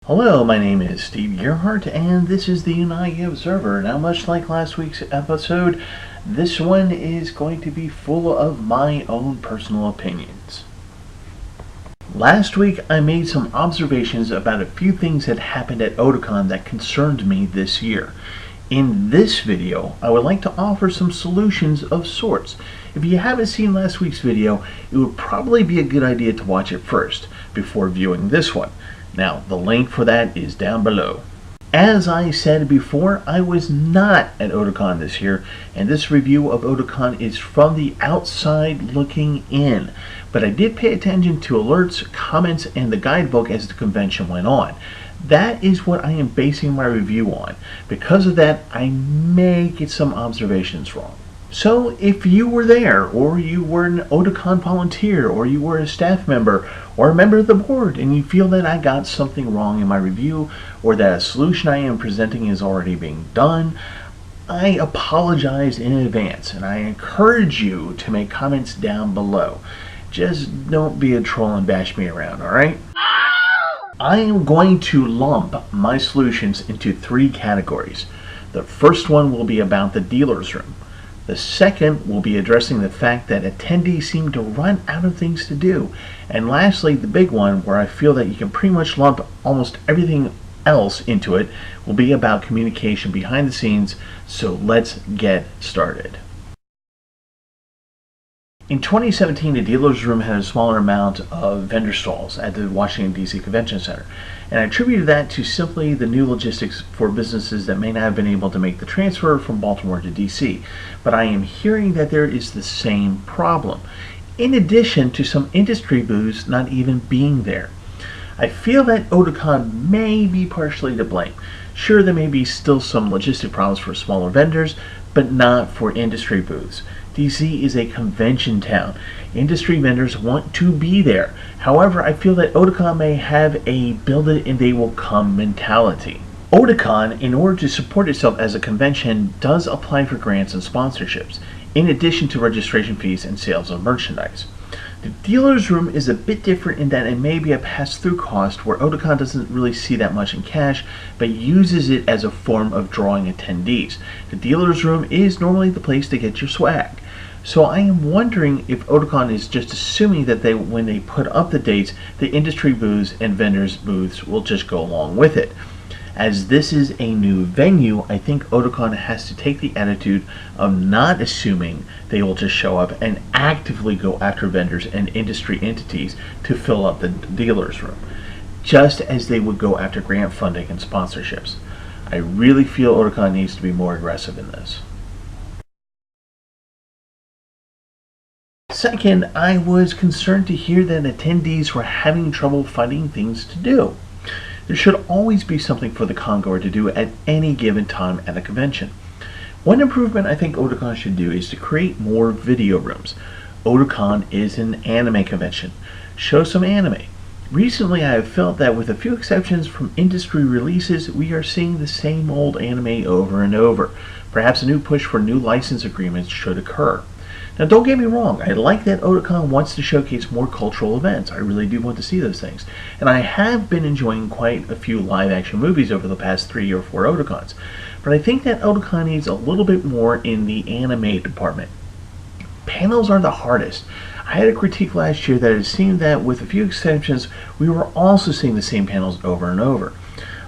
Hello, my name is Steve Gerhardt, and this is the Unagi Observer. Now, much like last week's episode, this one is going to be full of my own personal opinions. Last week, I made some observations about a few things that happened at Otakon that concerned me this year. In this video, I would like to offer some solutions of sorts. If you haven't seen last week's video, it would probably be a good idea to watch it first before viewing this one. Now, the link for that is down below. As I said before, I was not at Otakon this year, and this review of Otakon is from the outside looking in. But I did pay attention to alerts, comments, and the guidebook as the convention went on. That is what I am basing my review on. Because of that, I may get some observations wrong. So if you were there, or you were an Otakon volunteer, or you were a staff member, or a member of the board, and you feel that I got something wrong in my review, or that a solution I am presenting is already being done, I apologize in advance, and I encourage you to make comments down below. Just don't be a troll and bash me around, alright? I am going to lump my solutions into three categories. The first one will be about the dealer's room. The second will be addressing the fact that attendees seem to run out of things to do. And lastly, the big one, where I feel that you can pretty much lump almost everything else into it, will be about communication behind the scenes. So let's get started. In 2017, the dealer's room had a smaller amount of vendor stalls at the Washington, D.C. Convention Center, and I attributed that to simply the new logistics for businesses that may not have been able to make the transfer from Baltimore to D.C. But I am hearing that there is the same problem, in addition to some industry booths not even being there. I feel that Otakon may be partially to blame. Sure, there may be still some logistic problems for smaller vendors, but not for industry booths. DC is a convention town. Industry vendors want to be there. However, I feel that Otakon may have a build it and they will come mentality. Otakon, in order to support itself as a convention, does apply for grants and sponsorships, in addition to registration fees and sales of merchandise. The dealer's room is a bit different in that it may be a pass-through cost where Otakon doesn't really see that much in cash, but uses it as a form of drawing attendees. The dealer's room is normally the place to get your swag. So I am wondering if Otakon is just assuming that when they put up the dates, the industry booths and vendors' booths will just go along with it. As this is a new venue, I think Otakon has to take the attitude of not assuming they will just show up and actively go after vendors and industry entities to fill up the dealer's room, just as they would go after grant funding and sponsorships. I really feel Otakon needs to be more aggressive in this. Second, I was concerned to hear that attendees were having trouble finding things to do. There should always be something for the congoer to do at any given time at a convention. One improvement I think Otakon should do is to create more video rooms. Otakon is an anime convention. Show some anime. Recently, I have felt that with a few exceptions from industry releases, we are seeing the same old anime over and over. Perhaps a new push for new license agreements should occur. Now, don't get me wrong, I like that Otakon wants to showcase more cultural events. I really do want to see those things. And I have been enjoying quite a few live-action movies over the past 3 or 4 Otakons. But I think that Otakon needs a little bit more in the anime department. Panels are the hardest. I had a critique last year that it seemed that with a few exceptions, we were also seeing the same panels over and over.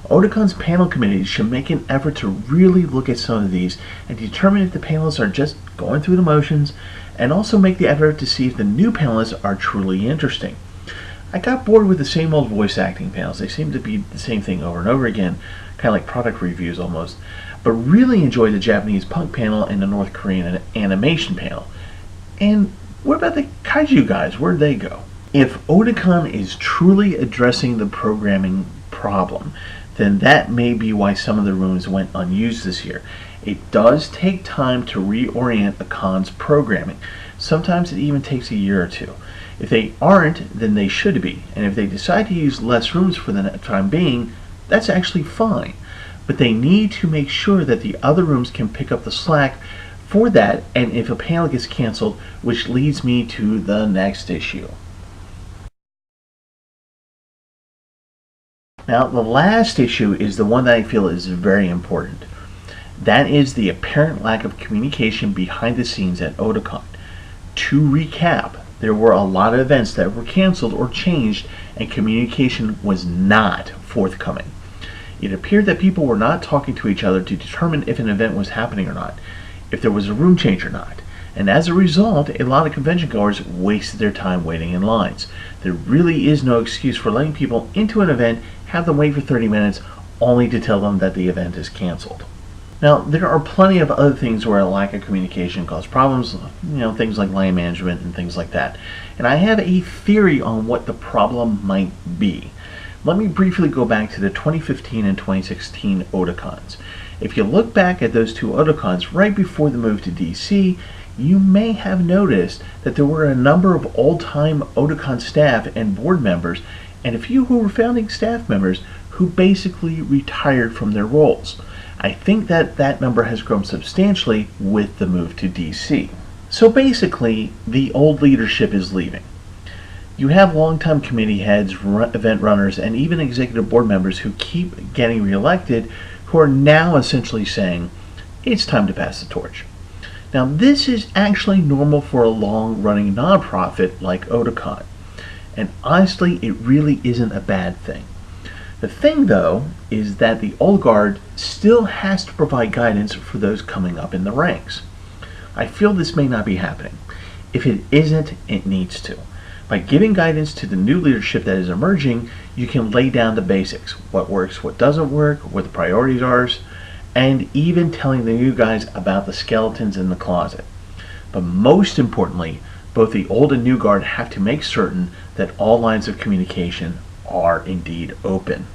Otakon's panel committees should make an effort to really look at some of these and determine if the panelists are just going through the motions, and also make the effort to see if the new panelists are truly interesting. I got bored with the same old voice acting panels. They seem to be the same thing over and over again, kind of like product reviews almost, but really enjoyed the Japanese punk panel and the North Korean animation panel. And what about the kaiju guys? Where'd they go? If Otakon is truly addressing the programming problem, then that may be why some of the rooms went unused this year. It does take time to reorient a con's programming. Sometimes it even takes a year or two. If they aren't, then they should be. And if they decide to use less rooms for the time being, that's actually fine. But they need to make sure that the other rooms can pick up the slack for that, and if a panel gets canceled, which leads me to the next issue. Now, the last issue is the one that I feel is very important. That is the apparent lack of communication behind the scenes at Otakon. To recap, there were a lot of events that were canceled or changed, and communication was not forthcoming. It appeared that people were not talking to each other to determine if an event was happening or not, if there was a room change or not. And as a result, a lot of convention goers wasted their time waiting in lines. There really is no excuse for letting people into an event, have them wait for 30 minutes, only to tell them that the event is canceled. Now, there are plenty of other things where a lack of communication caused problems, things like line management and things like that. And I have a theory on what the problem might be. Let me briefly go back to the 2015 and 2016 Otakons. If you look back at those two Otakons right before the move to DC, you may have noticed that there were a number of old-time Otakon staff and board members, and a few who were founding staff members who basically retired from their roles. I think that number has grown substantially with the move to DC. So basically, the old leadership is leaving. You have longtime committee heads, event runners, and even executive board members who keep getting reelected, who are now essentially saying, it's time to pass the torch. Now, this is actually normal for a long-running nonprofit like Otakon, and honestly, it really isn't a bad thing. The thing, though, is that the old guard still has to provide guidance for those coming up in the ranks. I feel this may not be happening. If it isn't, it needs to. By giving guidance to the new leadership that is emerging, you can lay down the basics, what works, what doesn't work, what the priorities are, and even telling the new guys about the skeletons in the closet. But most importantly, both the old and new guard have to make certain that all lines of communication are indeed open.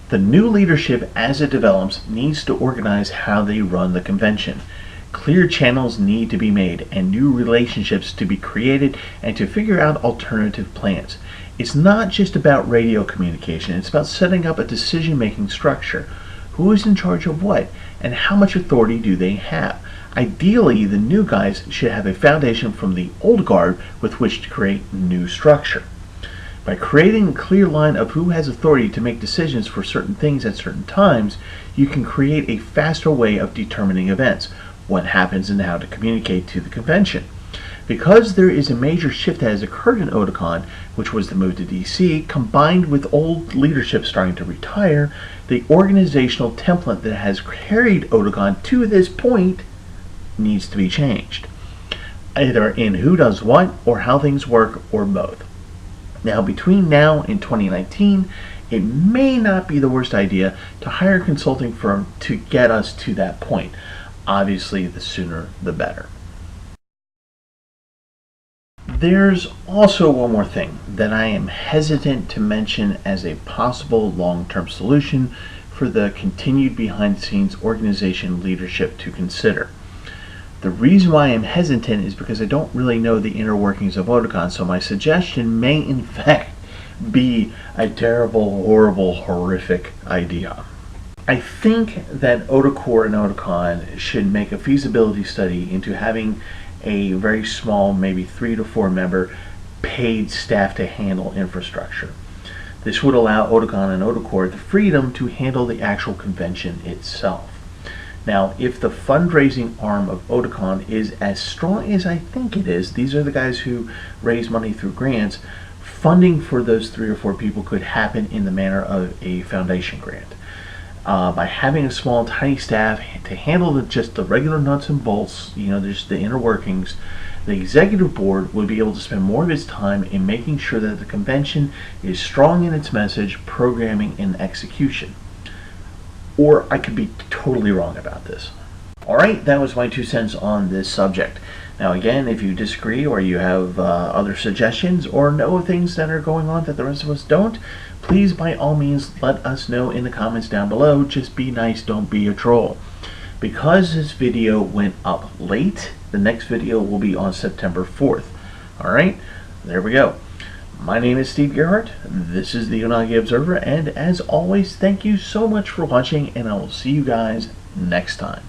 The new leadership, as it develops, needs to organize how they run the convention. Clear channels need to be made and new relationships to be created and to figure out alternative plans. It's not just about radio communication, it's about setting up a decision-making structure. Who is in charge of what, and how much authority do they have? Ideally, the new guys should have a foundation from the old guard with which to create new structure. By creating a clear line of who has authority to make decisions for certain things at certain times, you can create a faster way of determining events, what happens and how to communicate to the convention. Because there is a major shift that has occurred in Otakon, which was the move to DC, combined with old leadership starting to retire, the organizational template that has carried Otakon to this point needs to be changed, either in who does what or how things work or both. Now, between now and 2019, it may not be the worst idea to hire a consulting firm to get us to that point. Obviously, the sooner the better. There's also one more thing that I am hesitant to mention as a possible long-term solution for the continued behind-the-scenes organization leadership to consider. The reason why I'm hesitant is because I don't really know the inner workings of Otakon, so my suggestion may in fact be a terrible, horrible, horrific idea. I think that Otaku and Otakon should make a feasibility study into having a very small, maybe 3 to 4 member paid staff to handle infrastructure. This would allow Otakon and Otaku the freedom to handle the actual convention itself. Now, if the fundraising arm of Otakon is as strong as I think it is, these are the guys who raise money through grants, funding for those 3 or 4 people could happen in the manner of a foundation grant. By having a small, tiny staff to handle just the regular nuts and bolts, there's the inner workings, the executive board would be able to spend more of its time in making sure that the convention is strong in its message, programming, and execution. Or I could be totally wrong about this. Alright, that was my 2 cents on this subject. Now again, if you disagree or you have other suggestions or know of things that are going on that the rest of us don't, please by all means let us know in the comments down below. Just be nice, don't be a troll. Because this video went up late, the next video will be on September 4th. Alright, there we go. My name is Steve Gerhardt, this is the Unagi Observer, and as always, thank you so much for watching, and I will see you guys next time.